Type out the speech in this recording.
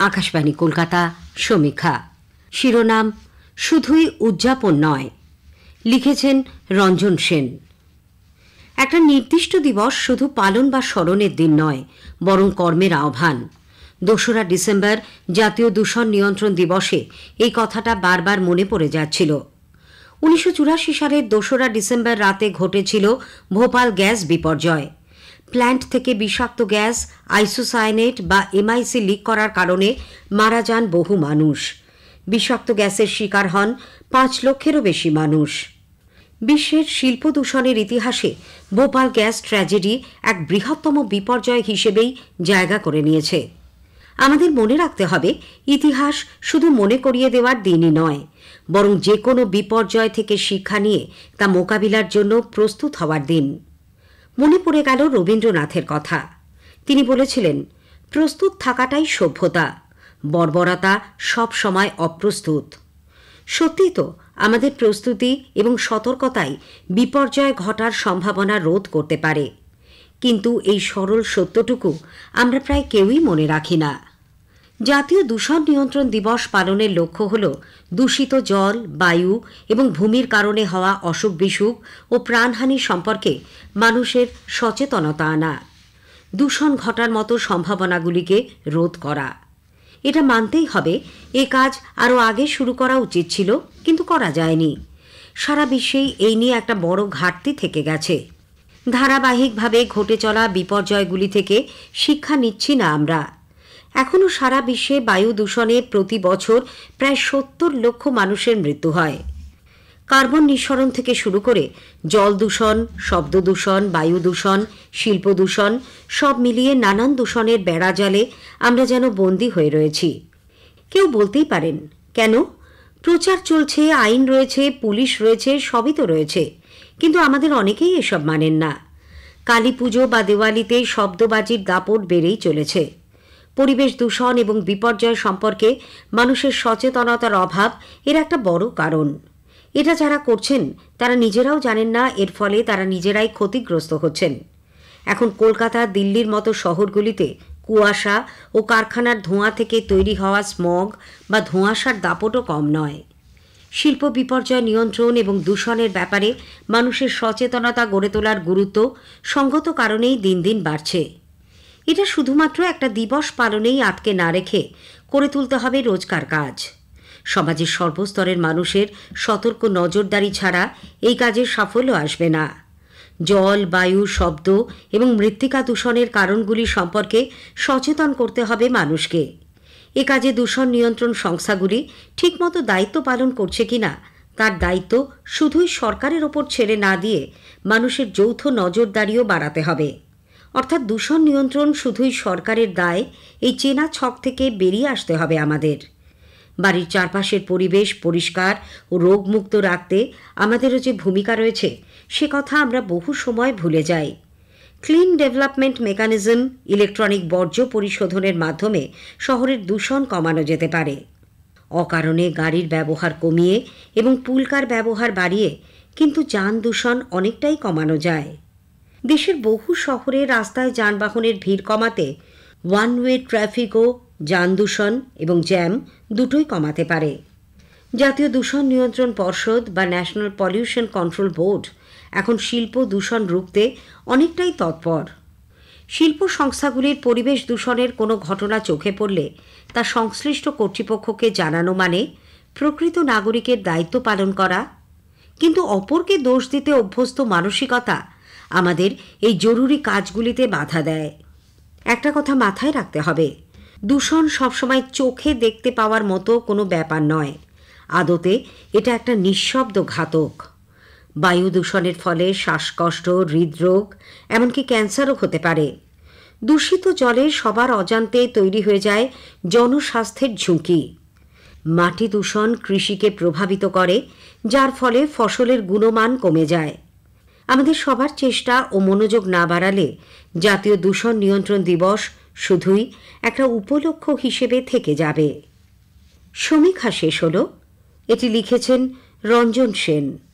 আকাশবাণী কলকাতা সমীক্ষা শিরোনাম শুধুই উদযাপন নয়। লিখেছেন রঞ্জন সেন। একটা নির্দিষ্ট দিবস শুধু পালন বা স্মরণের দিন নয়, বরং কর্মের আহ্বান। ২রা ডিসেম্বর জাতীয় দূষণ নিয়ন্ত্রণ দিবসে এই কথাটা বারবার মনে পড়ে যাচ্ছিল। ১৯৮৪ সালের ২রা ডিসেম্বর রাতে ঘটেছিল ভোপাল গ্যাস বিপর্যয়। প্ল্যান্ট থেকে বিষাক্ত গ্যাস আইসোসায়ানেট বা এমআইসি লিক করার কারণে মারা যান বহু মানুষ। বিষাক্ত গ্যাসের শিকার হন ৫ লক্ষেরও বেশি মানুষ। বিশ্বের শিল্প দূষণের ইতিহাসে ভোপাল গ্যাস ট্র্যাজেডি এক বৃহত্তম বিপর্যয় হিসেবেই জায়গা করে নিয়েছে। আমাদের মনে রাখতে হবে, ইতিহাস শুধু মনে করিয়ে দেওয়ার দিনই নয়, বরং যে কোনো বিপর্যয় থেকে শিক্ষা নিয়ে তা মোকাবিলার জন্য প্রস্তুত হওয়ার দিন। মনে পড়ে গেল রবীন্দ্রনাথের কথা। তিনি বলেছিলেন, প্রস্তুত থাকাটাই সভ্যতা, বর্বরতা সব সময় অপ্রস্তুত। সত্যি তো, আমাদের প্রস্তুতি এবং সতর্কতাই বিপর্যয় ঘটার সম্ভাবনা রোধ করতে পারে। কিন্তু এই সরল সত্যটুকু আমরা প্রায় কেউই মনে রাখি না। জাতীয় দূষণ নিয়ন্ত্রণ দিবস পালনের লক্ষ্য হল দূষিত জল, বায়ু এবং ভূমির কারণে হওয়া অসুখ বিসুখ ও প্রাণহানি সম্পর্কে মানুষের সচেতনতা আনা, দূষণ ঘটার মতো সম্ভাবনাগুলিকে রোধ করা। এটা মানতেই হবে, এ কাজ আরও আগে শুরু করা উচিত ছিল, কিন্তু করা যায়নি। সারা বিশ্বেই এই নিয়ে একটা বড় ঘাটতি থেকে গেছে। ধারাবাহিকভাবে ঘটে চলা বিপর্যয়গুলি থেকে শিক্ষা নিচ্ছি না আমরা। এখনও সারা বিশ্বে বায়ু দূষণে প্রতি বছর প্রায় ৭০ লক্ষ মানুষের মৃত্যু হয়। কার্বন নিঃসরণ থেকে শুরু করে জল দূষণ, শব্দ দূষণ, বায়ু দূষণ, শিল্প দূষণ, সব মিলিয়ে নানান দূষণের বেড়াজালে আমরা যেন বন্দী হয়ে রয়েছি। কেউ বলতেই পারেন, কেন? প্রচার চলছে, আইন রয়েছে, পুলিশ রয়েছে, সবই তো রয়েছে, কিন্তু আমাদের অনেকেই এসব মানেন না। কালী পুজো বা দেওয়ালিতে শব্দবাজির দাপট বেড়েই চলেছে। পরিবেশ দূষণ এবং বিপর্যয় সম্পর্কে মানুষের সচেতনতার অভাব এর একটা বড় কারণ। এটা যারা করছেন তারা নিজেরাও জানেন না, এর ফলে তারা নিজেরাই ক্ষতিগ্রস্ত হচ্ছেন। এখন কলকাতা, দিল্লির মতো শহরগুলিতে কুয়াশা ও কারখানার ধোঁয়া থেকে তৈরি হওয়া স্মগ বা ধোঁয়াশার দাপটও কম নয়। শিল্প বিপর্যয় নিয়ন্ত্রণ এবং দূষণের ব্যাপারে মানুষের সচেতনতা গড়ে তোলার গুরুত্ব সঙ্গত কারণেই দিন দিন বাড়ছে। এটা শুধুমাত্র একটা দিবস পালনেই আটকে না রেখে করে তুলতে হবে রোজকার কাজ। সমাজের সর্বস্তরের মানুষের সতর্ক নজরদারি ছাড়া এই কাজের সাফল্য আসবে না। জল, বায়ু, শব্দ এবং মৃত্তিকা দূষণের কারণগুলি সম্পর্কে সচেতন করতে হবে মানুষকে। এ কাজে দূষণ নিয়ন্ত্রণ সংস্থাগুলি ঠিকমতো দায়িত্ব পালন করছে কিনা তার দায়িত্ব শুধুই সরকারের ওপর ছেড়ে না দিয়ে মানুষের যৌথ নজরদারিও বাড়াতে হবে। অর্থাৎ দূষণ নিয়ন্ত্রণ শুধুই সরকারের দায়, এই চেনা ছক থেকে বেরিয়ে আসতে হবে আমাদের। বাড়ির চারপাশের পরিবেশ পরিষ্কার ও রোগমুক্ত রাখতে আমাদেরও যে ভূমিকা রয়েছে সে কথা আমরা বহু সময় ভুলে যাই। ক্লিন ডেভেলপমেন্ট মেকানিজম, ইলেকট্রনিক বর্জ্য পরিশোধনের মাধ্যমে শহরের দূষণ কমানো যেতে পারে। অকারণে গাড়ির ব্যবহার কমিয়ে এবং পুলকার ব্যবহার বাড়িয়ে কিন্তু যান দূষণ অনেকটাই কমানো যায়। দেশের বহু শহরে রাস্তায় যানবাহনের ভিড় কমাতে ওয়ান ওয়ে ট্রাফিকও যান দূষণ এবং জ্যাম দুটোই কমাতে পারে। জাতীয় দূষণ নিয়ন্ত্রণ পর্ষদ বা ন্যাশনাল পলিউশন কন্ট্রোল বোর্ড এখন শিল্প দূষণ রুখতে অনেকটাই তৎপর। শিল্প সংস্থাগুলির পরিবেশ দূষণের কোনো ঘটনা চোখে পড়লে তা সংশ্লিষ্ট কর্তৃপক্ষকে জানানো মানে প্রকৃত নাগরিকের দায়িত্ব পালন করা। কিন্তু অপরকে দোষ দিতে অভ্যস্ত মানসিকতা আমাদের এই জরুরি কাজগুলিতে বাধা দেয়। একটা কথা মাথায় রাখতে হবে, দূষণ সবসময় চোখে দেখতে পাওয়ার মতো কোনো ব্যাপার নয়। আদতে এটা একটা নিঃশব্দ ঘাতক। বায়ু দূষণের ফলে শ্বাসকষ্ট, হৃদরোগ, এমনকি ক্যান্সারও হতে পারে। দূষিত জলে সবার অজান্তে তৈরি হয়ে যায় জনস্বাস্থ্যের ঝুঁকি। মাটি দূষণ কৃষিকে প্রভাবিত করে, যার ফলে ফসলের গুণমান কমে যায়। আমাদের সবার চেষ্টা ও মনোযোগ না বাড়ালে জাতীয় দূষণ নিয়ন্ত্রণ দিবস শুধুই একটা উপলক্ষ হিসেবে থেকে যাবে। সমীক্ষা শেষ হল। এটি লিখেছেন রঞ্জন সেন।